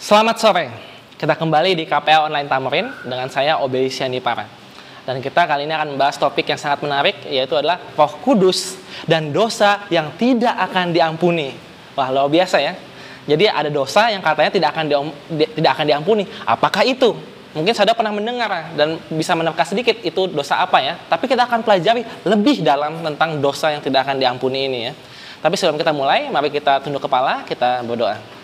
Selamat sore, kita kembali di KPA Online Tamarin dengan saya Obey Sianipara. Dan kita kali ini akan membahas topik yang sangat menarik, yaitu adalah Roh Kudus dan dosa yang tidak akan diampuni. Wah, luar biasa ya. Jadi ada dosa yang katanya tidak akan diampuni. Apakah itu? Mungkin saudara pernah mendengar dan bisa menerka sedikit itu dosa apa ya. Tapi kita akan pelajari lebih dalam tentang dosa yang tidak akan diampuni ini ya. Tapi sebelum kita mulai, mari kita tunduk kepala, kita berdoa.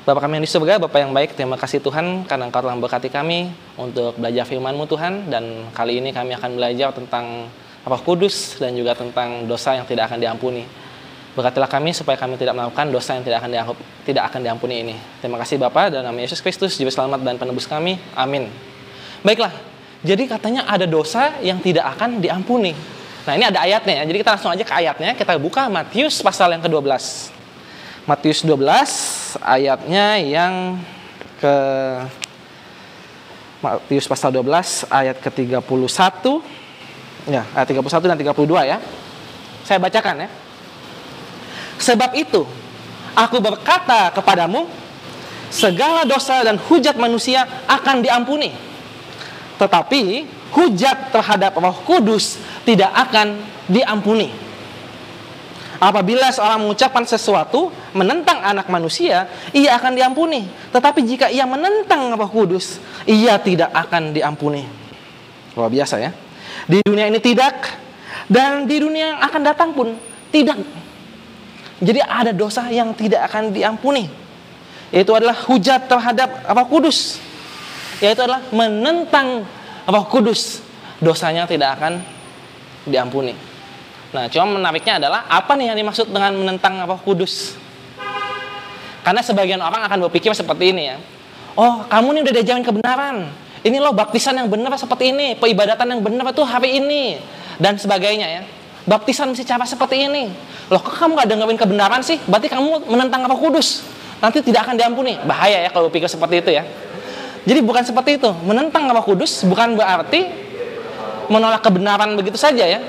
Bapa kami yang di surga, Bapa yang baik, terima kasih Tuhan karena Engkau telah memberkati kami untuk belajar firman-Mu Tuhan. Dan kali ini kami akan belajar tentang Roh Kudus dan juga tentang dosa yang tidak akan diampuni. Berkatilah kami supaya kami tidak melakukan dosa yang tidak akan diampuni ini. Terima kasih Bapa, dalam nama Yesus Kristus, Juru Selamat dan Penebus kami. Amin. Baiklah, jadi katanya ada dosa yang tidak akan diampuni. Nah ini ada ayatnya ya, jadi kita langsung aja ke ayatnya. Kita buka Matius pasal yang ke-12. Matius 12 ayatnya yang ke Matius pasal 12 ayat ke-31 ya, ayat 31 dan 32 ya. Saya bacakan ya. Sebab itu aku berkata kepadamu, segala dosa dan hujat manusia akan diampuni, tetapi hujat terhadap Roh Kudus tidak akan diampuni. Apabila seorang mengucapkan sesuatu menentang anak manusia, ia akan diampuni. Tetapi jika ia menentang Roh Kudus, ia tidak akan diampuni. Luar biasa ya. Di dunia ini tidak, dan di dunia yang akan datang pun tidak. Jadi ada dosa yang tidak akan diampuni. Yaitu adalah hujat terhadap Roh Kudus. Yaitu adalah menentang Roh Kudus. Dosanya tidak akan diampuni. Nah, cuma menariknya adalah apa nih yang dimaksud dengan menentang Roh Kudus? Karena sebagian orang akan berpikir seperti ini ya. Oh, kamu nih udah diajarin kebenaran. Ini loh baptisan yang benar seperti ini, peribadatan yang benar itu hari ini dan sebagainya ya. Baptisan mesti cara seperti ini. Loh, kok kamu gak dengerin kebenaran sih? Berarti kamu menentang Roh Kudus. Nanti tidak akan diampuni. Bahaya ya kalau pikir seperti itu ya. Jadi bukan seperti itu. Menentang Roh Kudus bukan berarti menolak kebenaran begitu saja ya.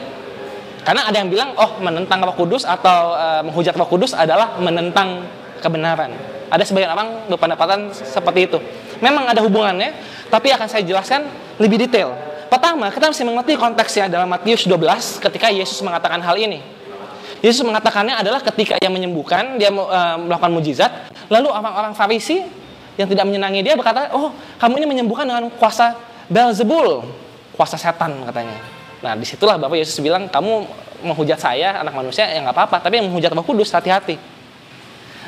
Karena ada yang bilang, oh menentang Roh Kudus atau menghujat Roh Kudus adalah menentang kebenaran. Ada sebagian orang berpendapatan seperti itu. Memang ada hubungannya, tapi akan saya jelaskan lebih detail. Pertama, kita mesti mengerti konteksnya dalam Matius 12 ketika Yesus mengatakan hal ini. Yesus mengatakannya adalah ketika ia menyembuhkan, dia melakukan mujizat, lalu orang-orang Farisi yang tidak menyenangi dia berkata, oh kamu ini menyembuhkan dengan kuasa Beelzebul, kuasa setan katanya. Nah disitulah Bapak Yesus bilang, kamu menghujat saya anak manusia ya nggak apa-apa, tapi yang menghujat Roh Kudus hati-hati.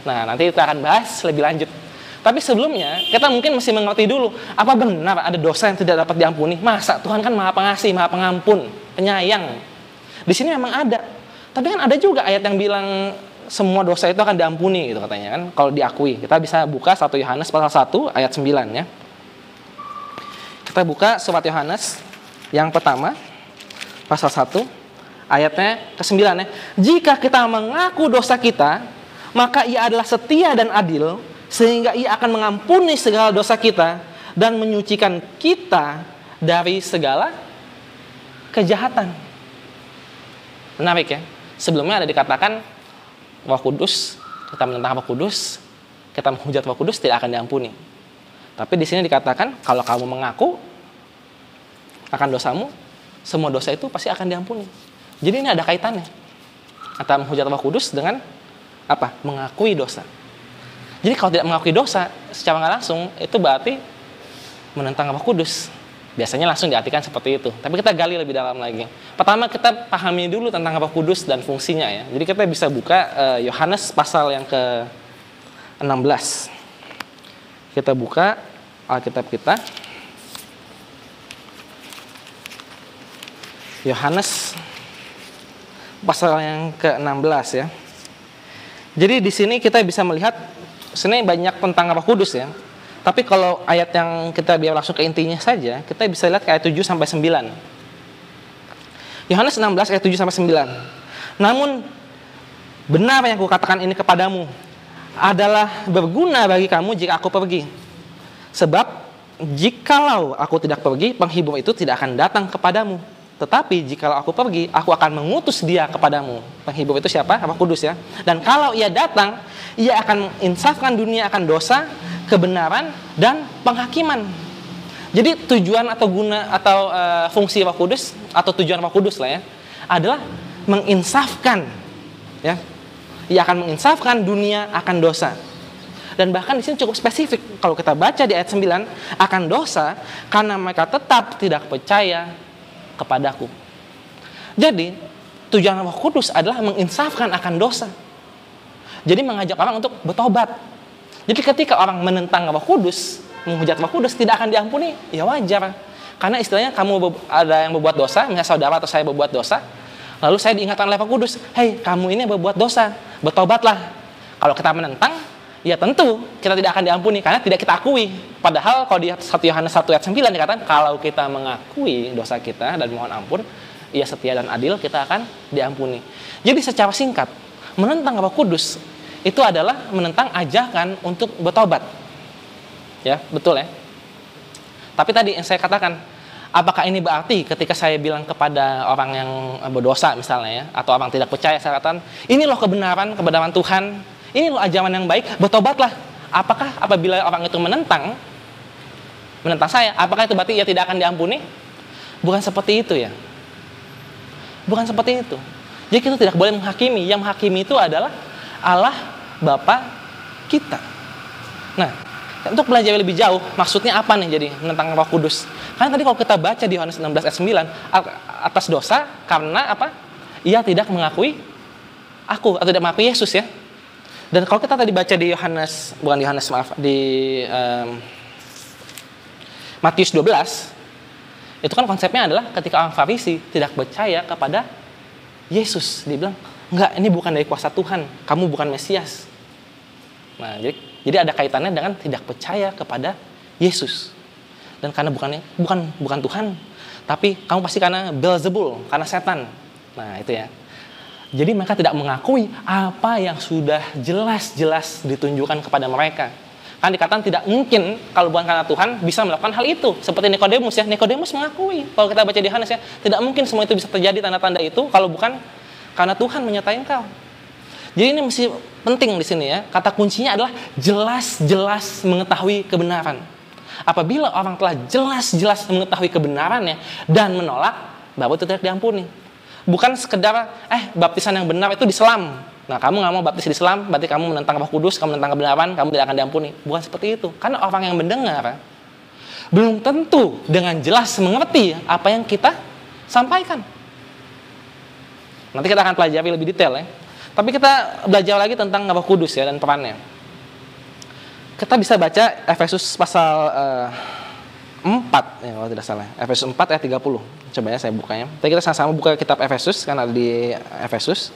Nah nanti kita akan bahas lebih lanjut. Tapi sebelumnya kita mungkin mesti mengerti dulu, apa benar ada dosa yang tidak dapat diampuni? Masa Tuhan kan Maha Pengasih, Maha Pengampun, Penyayang. Di sini memang ada. Tapi kan ada juga ayat yang bilang semua dosa itu akan diampuni gitu katanya kan, kalau diakui. Kita bisa buka 1 Yohanes pasal 1 ayat 9 ya. Kita buka surat Yohanes yang pertama pasal 1 ayatnya ke-9 ya. Jika kita mengaku dosa kita, maka ia adalah setia dan adil, sehingga ia akan mengampuni segala dosa kita dan menyucikan kita dari segala kejahatan. Menarik ya. Sebelumnya ada dikatakan Roh Kudus, kita menentang Roh Kudus, kita menghujat Roh Kudus tidak akan diampuni. Tapi di sini dikatakan kalau kamu mengaku akan dosamu, semua dosa itu pasti akan diampuni. Jadi ini ada kaitannya antara menghujat Roh Kudus dengan apa? Mengakui dosa. Jadi kalau tidak mengakui dosa secara nggak langsung, itu berarti menentang Roh Kudus. Biasanya langsung diartikan seperti itu. Tapi kita gali lebih dalam lagi. Pertama kita pahami dulu tentang Roh Kudus dan fungsinya ya. Jadi kita bisa buka Yohanes pasal yang ke-16. Kita buka Alkitab kita. Yohanes pasal yang ke-16 ya. Jadi di sini kita bisa melihat sebenarnya banyak tentang Roh Kudus ya. Tapi kalau ayat yang kita biar langsung ke intinya saja, kita bisa lihat ke ayat 7 sampai 9. Yohanes 16 ayat 7 sampai 9. Namun benar yang kukatakan ini kepadamu adalah berguna bagi kamu jika aku pergi. Sebab jikalau aku tidak pergi, penghibur itu tidak akan datang kepadamu. Tetapi jikalau aku pergi, aku akan mengutus dia kepadamu. Penghibur itu siapa? Roh Kudus ya. Dan kalau ia datang, ia akan menginsafkan dunia akan dosa, kebenaran, dan penghakiman. Jadi tujuan atau guna atau fungsi Roh Kudus atau tujuan Roh Kudus lah ya, adalah menginsafkan ya. Ia akan menginsafkan dunia akan dosa. Dan bahkan di sini cukup spesifik kalau kita baca di ayat 9, akan dosa karena mereka tetap tidak percaya kepadaku. Jadi tujuan Roh Kudus adalah menginsafkan akan dosa. Jadi mengajak orang untuk bertobat. Jadi ketika orang menentang Roh Kudus, menghujat Roh Kudus, tidak akan diampuni, ya wajar. Karena istilahnya kamu ada yang berbuat dosa, misalnya saudara atau saya berbuat dosa, lalu saya diingatkan oleh Roh Kudus, hei kamu ini berbuat dosa, bertobatlah. Kalau kita menentang, ya tentu kita tidak akan diampuni karena tidak kita akui. Padahal kalau di 1 Yohanes 1 ayat 9 dikatakan kalau kita mengakui dosa kita dan mohon ampun, Ia setia dan adil, kita akan diampuni. Jadi secara singkat, menentang Roh Kudus itu adalah menentang ajakan untuk bertobat. Ya, betul ya. Tapi tadi yang saya katakan, apakah ini berarti ketika saya bilang kepada orang yang berdosa misalnya ya, atau orang tidak percaya, saya katakan, ini loh kebenaran Tuhan, ini loh ajaran yang baik, bertobatlah. Apakah apabila orang itu menentang saya, apakah itu berarti ia tidak akan diampuni? Bukan seperti itu ya. Bukan seperti itu. Jadi kita tidak boleh menghakimi. Yang menghakimi itu adalah Allah Bapa kita. Nah, untuk belajar lebih jauh, maksudnya apa nih jadi menentang Roh Kudus? Karena tadi kalau kita baca di Yohanes 16 ayat 9, atas dosa karena apa? Ia tidak mengakui aku atau tidak mengakui Yesus ya. Dan kalau kita tadi baca di Matius 12, itu kan konsepnya adalah ketika orang Farisi tidak percaya kepada Yesus, dia bilang, enggak, ini bukan dari kuasa Tuhan, kamu bukan Mesias. Nah, jadi ada kaitannya dengan tidak percaya kepada Yesus. Dan karena bukan Tuhan, tapi kamu pasti karena Beelzebul, karena setan. Nah, itu ya. Jadi mereka tidak mengakui apa yang sudah jelas-jelas ditunjukkan kepada mereka. Kan dikatakan tidak mungkin kalau bukan karena Tuhan bisa melakukan hal itu. Seperti Nikodemus ya. Nikodemus mengakui. Kalau kita baca di Yohanes ya, tidak mungkin semua itu bisa terjadi tanda-tanda itu kalau bukan karena Tuhan menyertai engkau. Jadi ini mesti penting di sini ya. Kata kuncinya adalah jelas-jelas mengetahui kebenaran. Apabila orang telah jelas-jelas mengetahui kebenarannya dan menolak, baru itu tidak diampuni. Bukan sekedar baptisan yang benar itu di selam. Nah, kamu nggak mau baptis di selam, berarti kamu menentang Roh Kudus, kamu menentang kebenaran, kamu tidak akan diampuni. Bukan seperti itu. Karena orang yang mendengar belum tentu dengan jelas mengerti apa yang kita sampaikan. Nanti kita akan pelajari lebih detail ya. Tapi kita belajar lagi tentang Roh Kudus ya dan perannya. Kita bisa baca Efesus pasal 4 ya kalau tidak salah. Efesus 4 ayat 30. Coba ya saya bukanya. Tapi kita sama-sama buka kitab Efesus, kan ada di Efesus.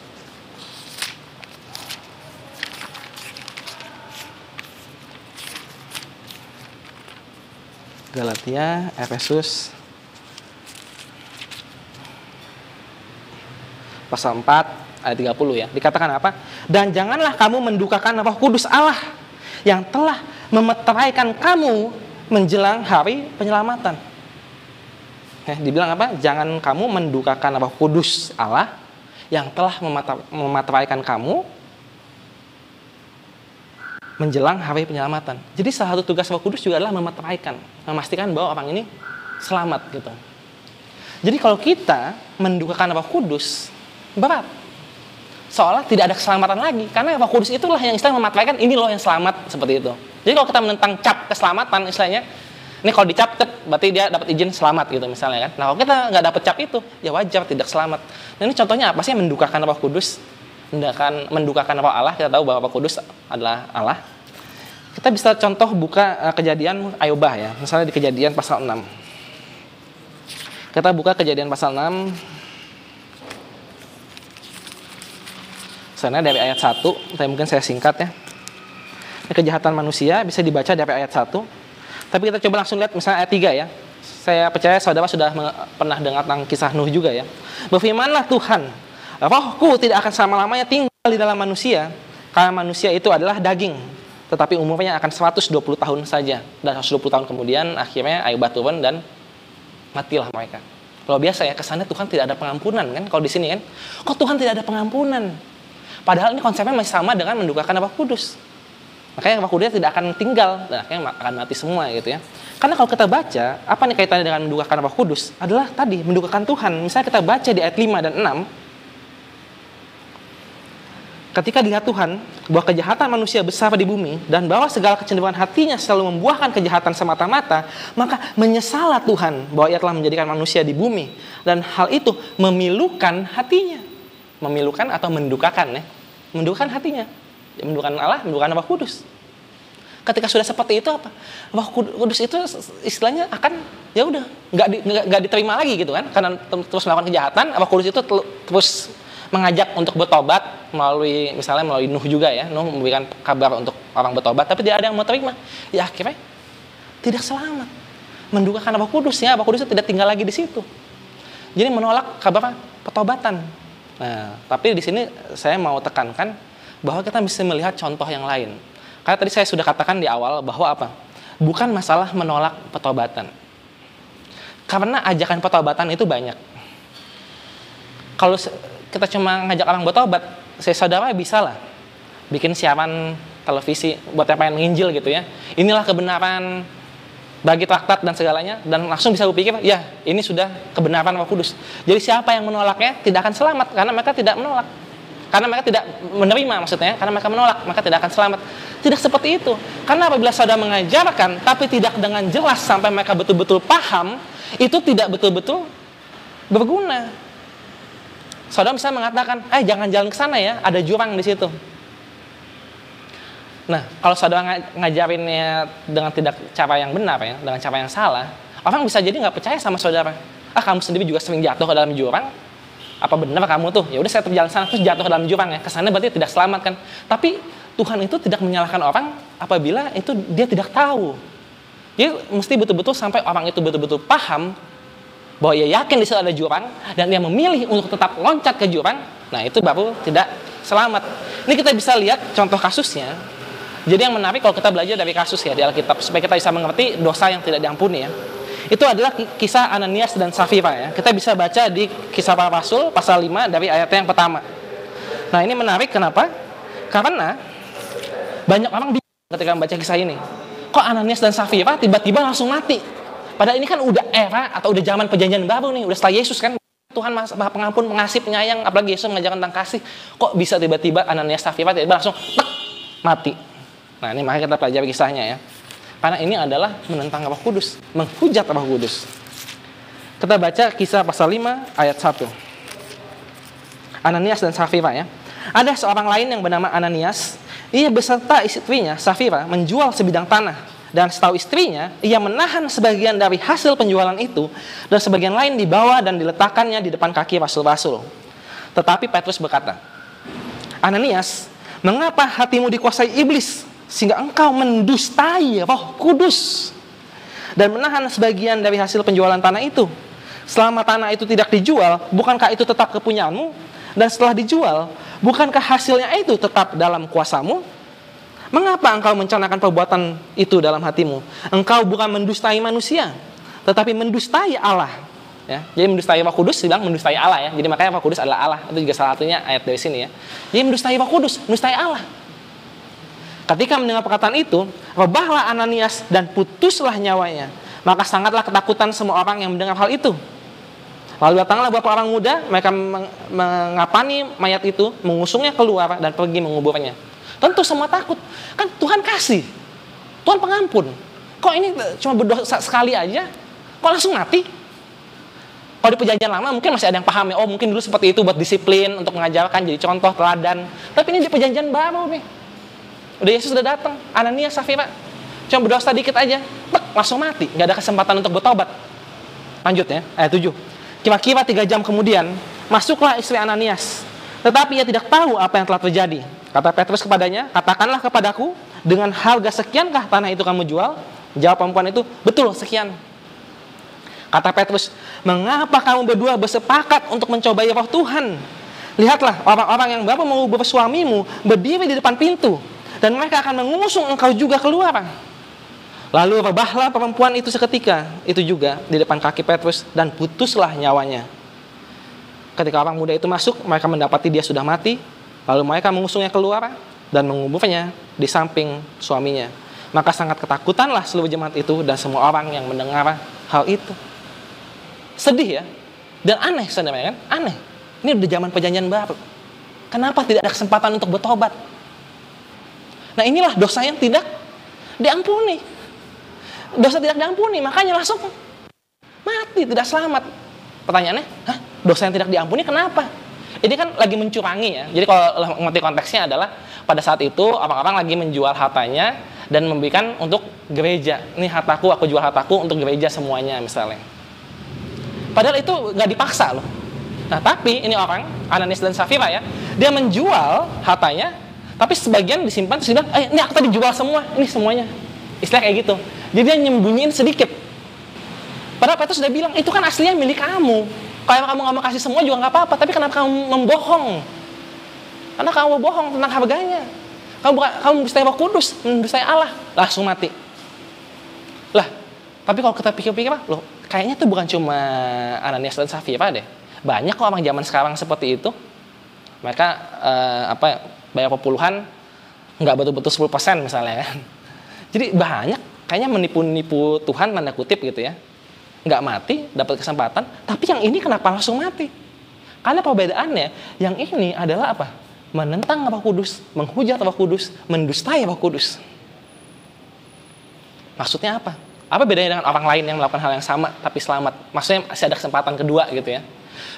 Galatia, Efesus pasal 4 ayat 30 ya. Dikatakan apa? Dan janganlah kamu mendukakan Roh Kudus Allah yang telah memeteraikan kamu menjelang hari penyelamatan. Dibilang apa? Jangan kamu mendukakan Roh Kudus Allah yang telah memateraikan kamu menjelang hari penyelamatan. Jadi salah satu tugas Roh Kudus juga adalah memateraikan, memastikan bahwa orang ini selamat gitu. Jadi kalau kita mendukakan Roh Kudus, berat. Seolah tidak ada keselamatan lagi, karena Roh Kudus itulah yang istilahnya memateraikan, ini loh yang selamat, seperti itu. Jadi kalau kita menentang cap keselamatan istilahnya, ini kalau dicap berarti dia dapat izin selamat gitu misalnya kan. Nah kalau kita nggak dapat cap itu, ya wajar tidak selamat. Nah ini contohnya apa sih mendukakan Roh Kudus? Mendukakan Roh Allah, kita tahu bahwa Roh Kudus adalah Allah. Kita bisa contoh buka Kejadian Ayubah ya, misalnya di Kejadian pasal 6. Kita buka Kejadian pasal 6. Sana dari ayat 1, tapi mungkin saya singkat ya. Kejahatan manusia bisa dibaca dari ayat 1. Tapi kita coba langsung lihat misalnya ayat 3 ya. Saya percaya saudara sudah pernah dengar tentang kisah Nuh juga ya. Berfirmanlah Tuhan, Rohku tidak akan selama-lamanya tinggal di dalam manusia, karena manusia itu adalah daging, tetapi umurnya akan 120 tahun saja. Dan 120 tahun kemudian akhirnya Ayubah turun dan matilah mereka. Kalau biasa ya, kesannya Tuhan tidak ada pengampunan kan, kalau di sini kan. Kok Tuhan tidak ada pengampunan? Padahal ini konsepnya masih sama dengan mendukakan Roh Kudus. Makanya Roh Kudus tidak akan tinggal, dan akhirnya akan mati semua gitu ya. Karena kalau kita baca, apa nih kaitannya dengan mendukakan Roh Kudus? Adalah tadi, mendukakan Tuhan. Misalnya kita baca di ayat 5 dan 6, ketika dilihat Tuhan bahwa kejahatan manusia besar di bumi dan bahwa segala kecenderungan hatinya selalu membuahkan kejahatan semata-mata, maka menyesallah Tuhan bahwa ia telah menjadikan manusia di bumi, dan hal itu memilukan hatinya. Memilukan atau mendukakan ya. Mendukakan hatinya. Mendukakan Allah, mendukakan Roh Kudus. Ketika sudah seperti itu apa? Roh Kudus itu istilahnya akan ya udah nggak diterima lagi gitu kan? Karena terus melakukan kejahatan, Roh Kudus itu terus mengajak untuk bertobat melalui Nuh juga ya. Nuh memberikan kabar untuk orang bertobat, tapi tidak ada yang mau terima. Ya akhirnya tidak selamat. Mendukakan Roh Kudus ya, Roh Kudus itu tidak tinggal lagi di situ. Jadi menolak kabar pertobatan. Nah, tapi di sini saya mau tekankan bahwa kita bisa melihat contoh yang lain. Karena tadi saya sudah katakan di awal bahwa apa? Bukan masalah menolak pertobatan. Karena ajakan pertobatan itu banyak. Kalau kita cuma ngajak orang bertobat, saudara bisa lah bikin siaran televisi buat yang pengen menginjil gitu ya. Inilah kebenaran bagi traktat dan segalanya, dan langsung bisa berpikir, ya ini sudah kebenaran Roh Kudus. Jadi siapa yang menolaknya tidak akan selamat, karena mereka tidak menolak. Karena mereka tidak menerima maksudnya, karena mereka menolak, maka tidak akan selamat. Tidak seperti itu. Karena apabila saudara mengajarkan, tapi tidak dengan jelas sampai mereka betul-betul paham, itu tidak betul-betul berguna. Saudara bisa mengatakan, jangan jalan ke sana ya, ada jurang di situ. Nah, kalau saudara ngajarinnya dengan tidak cara yang benar ya, dengan cara yang salah, orang bisa jadi nggak percaya sama saudara. Kamu sendiri juga sering jatuh ke dalam jurang. Apa benar kamu tuh? Ya udah saya terjalan sana terus jatuh ke dalam jurang ya. Kesannya berarti tidak selamat kan? Tapi Tuhan itu tidak menyalahkan orang apabila itu dia tidak tahu. Jadi mesti betul-betul sampai orang itu betul-betul paham bahwa ia yakin di situ ada jurang dan dia memilih untuk tetap loncat ke jurang. Nah, itu baru tidak selamat. Ini kita bisa lihat contoh kasusnya. Jadi yang menarik kalau kita belajar dari kasus ya di Alkitab supaya kita bisa mengerti dosa yang tidak diampuni ya. Itu adalah kisah Ananias dan Safira ya. Kita bisa baca di Kisah Para Rasul pasal 5 dari ayat yang pertama. Nah, ini menarik kenapa? Karena banyak orang bingung ketika membaca kisah ini. Kok Ananias dan Safira tiba-tiba langsung mati? Padahal ini kan udah era atau udah zaman perjanjian baru nih, udah setelah Yesus kan. Tuhan Maha Pengampun, Pengasih, Penyayang, apalagi Yesus mengajarkan tentang kasih. Kok bisa tiba-tiba Ananias Safira tiba-tiba langsung mati? Nah, ini mari kita pelajari kisahnya ya. Karena ini adalah menentang Roh Kudus, menghujat Roh Kudus. Kita baca Kisah pasal 5 ayat 1. Ananias dan Safira ya. Ada seorang lain yang bernama Ananias, ia beserta istrinya Safira menjual sebidang tanah, dan setahu istrinya ia menahan sebagian dari hasil penjualan itu dan sebagian lain dibawa dan diletakkannya di depan kaki rasul-rasul. Tetapi Petrus berkata, Ananias, mengapa hatimu dikuasai iblis sehingga engkau mendustai Roh Kudus dan menahan sebagian dari hasil penjualan tanah itu? Selama tanah itu tidak dijual, bukankah itu tetap kepunyaanmu? Dan setelah dijual, bukankah hasilnya itu tetap dalam kuasamu? Mengapa engkau mencanangkan perbuatan itu dalam hatimu? Engkau bukan mendustai manusia, tetapi mendustai Allah. Ya, jadi mendustai Roh Kudus dibilang mendustai Allah ya. Jadi makanya Roh Kudus adalah Allah. Itu juga salah satunya ayat dari sini ya. Jadi mendustai Roh Kudus, mendustai Allah. Ketika mendengar perkataan itu, rebahlah Ananias dan putuslah nyawanya. Maka sangatlah ketakutan semua orang yang mendengar hal itu. Lalu datanglah beberapa orang muda, mereka mengapani mayat itu, mengusungnya keluar dan pergi menguburnya. Tentu semua takut. Kan Tuhan kasih, Tuhan pengampun. Kok ini cuma berdosa sekali aja, kok langsung mati? Kalau di perjanjian lama mungkin masih ada yang paham ya, mungkin dulu seperti itu buat disiplin, untuk mengajarkan, jadi contoh, teladan. Tapi ini di perjanjian baru nih. Udah Yesus sudah datang, Ananias, Safira cuma berdosa dikit aja, langsung mati, nggak ada kesempatan untuk bertobat. Lanjut ya, ayat 7. Kira-kira 3 jam kemudian, masuklah istri Ananias, tetapi ia tidak tahu apa yang telah terjadi. Kata Petrus kepadanya, katakanlah kepadaku, dengan harga sekiankah tanah itu kamu jual? Jawab perempuan itu, betul sekian. Kata Petrus, mengapa kamu berdua bersepakat untuk mencobai Roh Tuhan? Lihatlah, orang-orang yang baru mengubur suamimu berdiri di depan pintu, dan mereka akan mengusung engkau juga keluar. Lalu rebahlah perempuan itu seketika, itu juga di depan kaki Petrus, dan putuslah nyawanya. Ketika orang muda itu masuk, mereka mendapati dia sudah mati. Lalu mereka mengusungnya keluar dan menguburnya di samping suaminya. Maka sangat ketakutanlah seluruh jemaat itu dan semua orang yang mendengar hal itu. Sedih ya, dan aneh sebenarnya kan, aneh. Ini udah zaman perjanjian baru. Kenapa tidak ada kesempatan untuk bertobat? Nah inilah dosa yang tidak diampuni. Dosa tidak diampuni, makanya langsung mati, tidak selamat. Pertanyaannya, dosa yang tidak diampuni kenapa? Ini kan lagi mencurangi ya. Jadi kalau mengerti konteksnya adalah pada saat itu orang-orang lagi menjual hartanya dan memberikan untuk gereja. Ini hartaku, aku jual hartaku untuk gereja semuanya misalnya. Padahal itu nggak dipaksa loh. Nah tapi ini orang, Ananias dan Safira ya, dia menjual hartanya, tapi sebagian disimpan, terus dia bilang, ini aku tadi jual semua, ini semuanya. Istilah kayak gitu. Jadi dia nyembunyiin sedikit. Padahal Petrus sudah bilang, itu kan aslinya milik kamu. Kalau kamu nggak mau kasih semua juga nggak apa-apa, tapi kenapa kamu membohong? Karena kamu bohong tentang harganya. Kamu mendustai Roh Kudus, mendustai Allah, langsung mati. Lah, tapi kalau kita pikir-pikir, loh, kayaknya itu bukan cuma Ananias dan Safira deh. Banyak kok orang zaman sekarang seperti itu. Mereka bayar puluhan, nggak betul-betul 10% misalnya kan. Jadi banyak, kayaknya menipu-nipu Tuhan tanda kutip gitu ya. Nggak mati, dapat kesempatan, tapi yang ini kenapa langsung mati? Karena perbedaannya, yang ini adalah apa? Menentang Roh Kudus, menghujat Roh Kudus, mendustai Roh Kudus. Maksudnya apa? Apa bedanya dengan orang lain yang melakukan hal yang sama tapi selamat? Maksudnya masih ada kesempatan kedua gitu ya.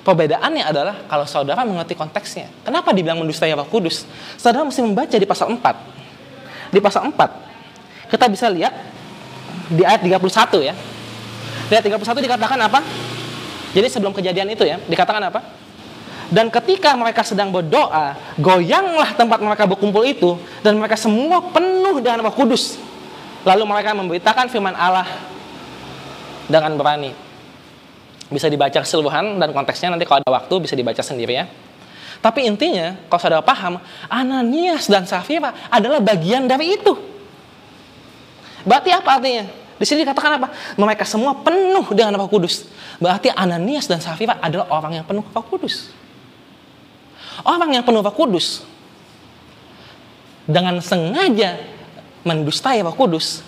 Perbedaannya adalah kalau saudara mengerti konteksnya. Kenapa dibilang mendustai Roh Kudus? Saudara mesti membaca di pasal 4. Di pasal 4, kita bisa lihat di ayat 31 ya. Di ayat 31 dikatakan apa? Jadi sebelum kejadian itu ya, dikatakan apa? Dan ketika mereka sedang berdoa, goyanglah tempat mereka berkumpul itu, dan mereka semua penuh dengan Roh Kudus. Lalu mereka memberitakan firman Allah dengan berani. Bisa dibaca keseluruhan dan konteksnya nanti kalau ada waktu bisa dibaca sendiri ya. Tapi intinya, kalau saudara paham, Ananias dan Safira adalah bagian dari itu. Berarti apa artinya? Di sini dikatakan apa? Mereka semua penuh dengan Roh Kudus. Berarti Ananias dan Safira adalah orang yang penuh Roh Kudus. Orang yang penuh Roh Kudus dengan sengaja mendustai Roh Kudus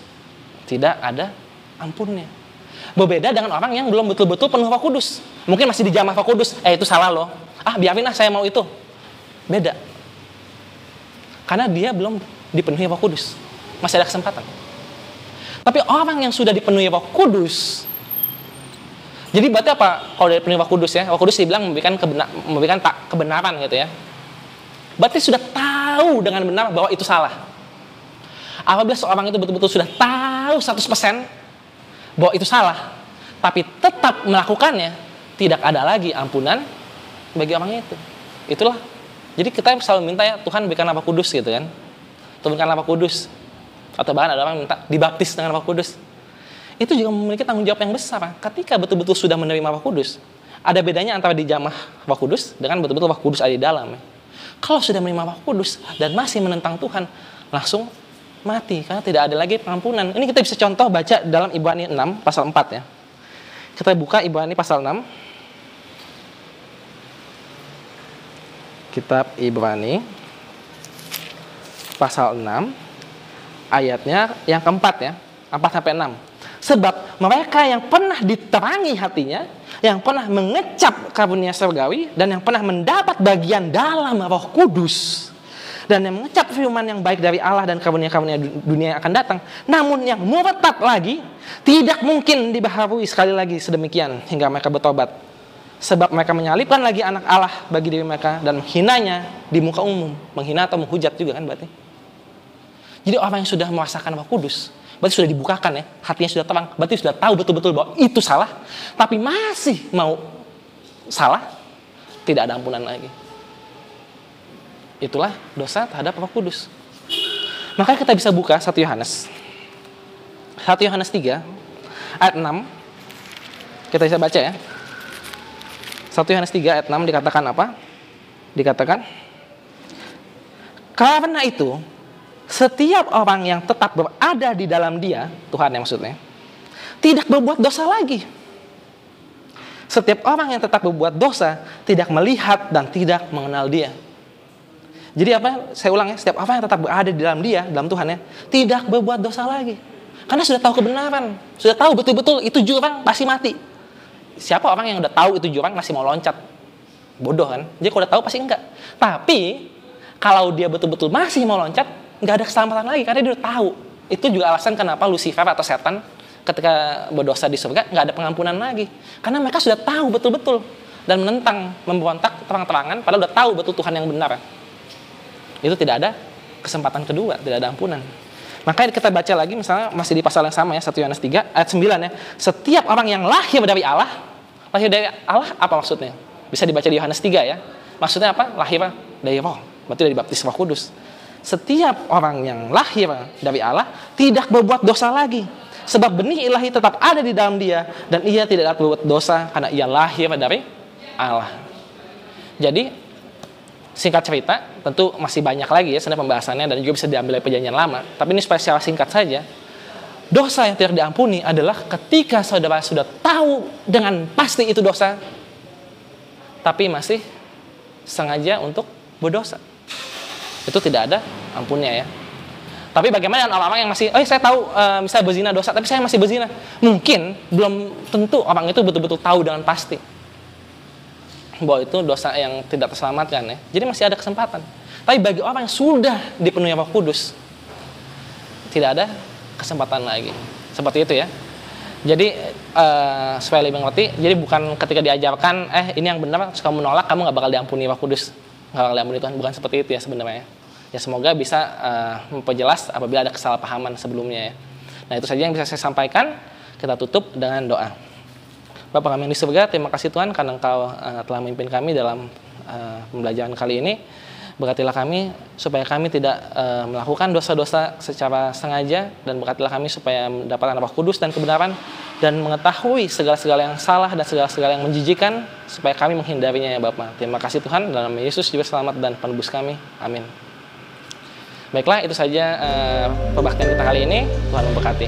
tidak ada ampunnya. Berbeda dengan orang yang belum betul-betul penuh Roh Kudus. Mungkin masih dijamah Roh Kudus. Itu salah loh. Biarin saya mau itu. Beda. Karena dia belum dipenuhi Roh Kudus. Masih ada kesempatan. Tapi orang yang sudah dipenuhi Roh Kudus, jadi berarti apa kalau dipenuhi Roh Kudus ya? Roh Kudus dibilang memberikan kebenaran gitu ya. Berarti sudah tahu dengan benar bahwa itu salah. Apabila seorang itu betul-betul sudah tahu 100% bahwa itu salah, tapi tetap melakukannya, tidak ada lagi ampunan bagi orang itu. Itulah. Jadi kita selalu minta ya, Tuhan berikan Roh Kudus gitu kan. Tuhan berikan Roh Kudus. Atau bahkan ada orang minta dibaptis dengan Roh Kudus. Itu juga memiliki tanggung jawab yang besar. Ketika betul-betul sudah menerima Roh Kudus, ada bedanya antara dijamah Roh Kudus dengan betul-betul Roh Kudus ada di dalam. Kalau sudah menerima Roh Kudus dan masih menentang Tuhan, langsung mati karena tidak ada lagi pengampunan. Ini kita bisa contoh baca dalam Ibrani 6 pasal 4 ya. Kita buka Ibrani pasal 6. Kitab Ibrani pasal 6 ayatnya yang keempat ya, 4-6. Sebab mereka yang pernah diterangi hatinya, yang pernah mengecap karunia surgawi, dan yang pernah mendapat bagian dalam Roh Kudus, dan yang mengecap firman yang baik dari Allah dan karunia-karunia dunia yang akan datang, namun yang murtad lagi, tidak mungkin dibaharui sekali lagi sedemikian hingga mereka bertobat. Sebab mereka menyalibkan lagi anak Allah bagi diri mereka dan menghinanya di muka umum. Menghina atau menghujat juga kan berarti. Jadi orang yang sudah merasakan Roh Kudus, berarti sudah dibukakan ya, hatinya sudah terang, berarti sudah tahu betul-betul bahwa itu salah, tapi masih mau salah, tidak ada ampunan lagi. Itulah dosa terhadap Roh Kudus. Makanya kita bisa buka 1 Yohanes 3 ayat 6. Kita bisa baca ya. 1 Yohanes 3 ayat 6 dikatakan apa? Dikatakan, karena itu setiap orang yang tetap berada di dalam Dia, Tuhan yang maksudnya, tidak berbuat dosa lagi. Setiap orang yang tetap berbuat dosa tidak melihat dan tidak mengenal Dia. Jadi apa? Saya ulang ya, setiap orang yang tetap berada di dalam Dia, dalam Tuhan ya, tidak berbuat dosa lagi. Karena sudah tahu kebenaran, sudah tahu betul-betul itu jurang pasti mati. Siapa orang yang udah tahu itu jurang masih mau loncat? Bodoh kan? Jadi kalau udah tahu pasti enggak. Tapi kalau dia betul-betul masih mau loncat, nggak ada keselamatan lagi karena dia udah tahu. Itu juga alasan kenapa Lucifer atau setan ketika berdosa di surga nggak ada pengampunan lagi. Karena mereka sudah tahu betul-betul dan menentang, memberontak terang-terangan padahal udah tahu betul Tuhan yang benar. Itu tidak ada kesempatan kedua, tidak ada ampunan. Makanya kita baca lagi misalnya masih di pasal yang sama ya, 1 Yohanes 3 ayat 9 ya. Setiap orang yang lahir dari Allah apa maksudnya? Bisa dibaca di Yohanes 3 ya. Maksudnya apa? Lahir dari Roh. Berarti dari baptis Roh Kudus. Setiap orang yang lahir dari Allah tidak berbuat dosa lagi. Sebab benih ilahi tetap ada di dalam dia dan ia tidak dapat berbuat dosa karena ia lahir dari Allah. Jadi singkat cerita, tentu masih banyak lagi ya sebenarnya pembahasannya dan juga bisa diambil dari perjanjian lama. Tapi ini supaya secara singkat saja, dosa yang tidak diampuni adalah ketika saudara sudah tahu dengan pasti itu dosa, tapi masih sengaja untuk berdosa. Itu tidak ada ampunnya ya. Tapi bagaimana dengan orang-orang yang masih, saya tahu misalnya berzina dosa, tapi saya masih berzina. Mungkin belum tentu orang itu betul-betul tahu dengan pasti bahwa itu dosa yang tidak terselamatkan ya. Jadi masih ada kesempatan. Tapi bagi orang yang sudah dipenuhi Roh Kudus, tidak ada kesempatan lagi. Seperti itu ya. Jadi supaya lebih mengerti, jadi bukan ketika diajarkan ini yang benar, terus kamu menolak, kamu nggak bakal diampuni Roh Kudus, nggak bakal diampuni Tuhan. Bukan seperti itu ya sebenarnya. Ya semoga bisa memperjelas apabila ada kesalahpahaman sebelumnya ya. Nah itu saja yang bisa saya sampaikan. Kita tutup dengan doa. Bapa kami yang di surga, terima kasih Tuhan karena Engkau telah memimpin kami dalam pembelajaran kali ini. Berkatilah kami supaya kami tidak melakukan dosa-dosa secara sengaja, dan berkatilah kami supaya mendapatkan Roh Kudus dan kebenaran dan mengetahui segala-segala yang salah dan segala-segala yang menjijikan supaya kami menghindarinya ya Bapa. Terima kasih Tuhan, dalam nama Yesus Juru Selamat dan Penebus kami. Amin. Baiklah, itu saja pembaktian kita kali ini. Tuhan memberkati.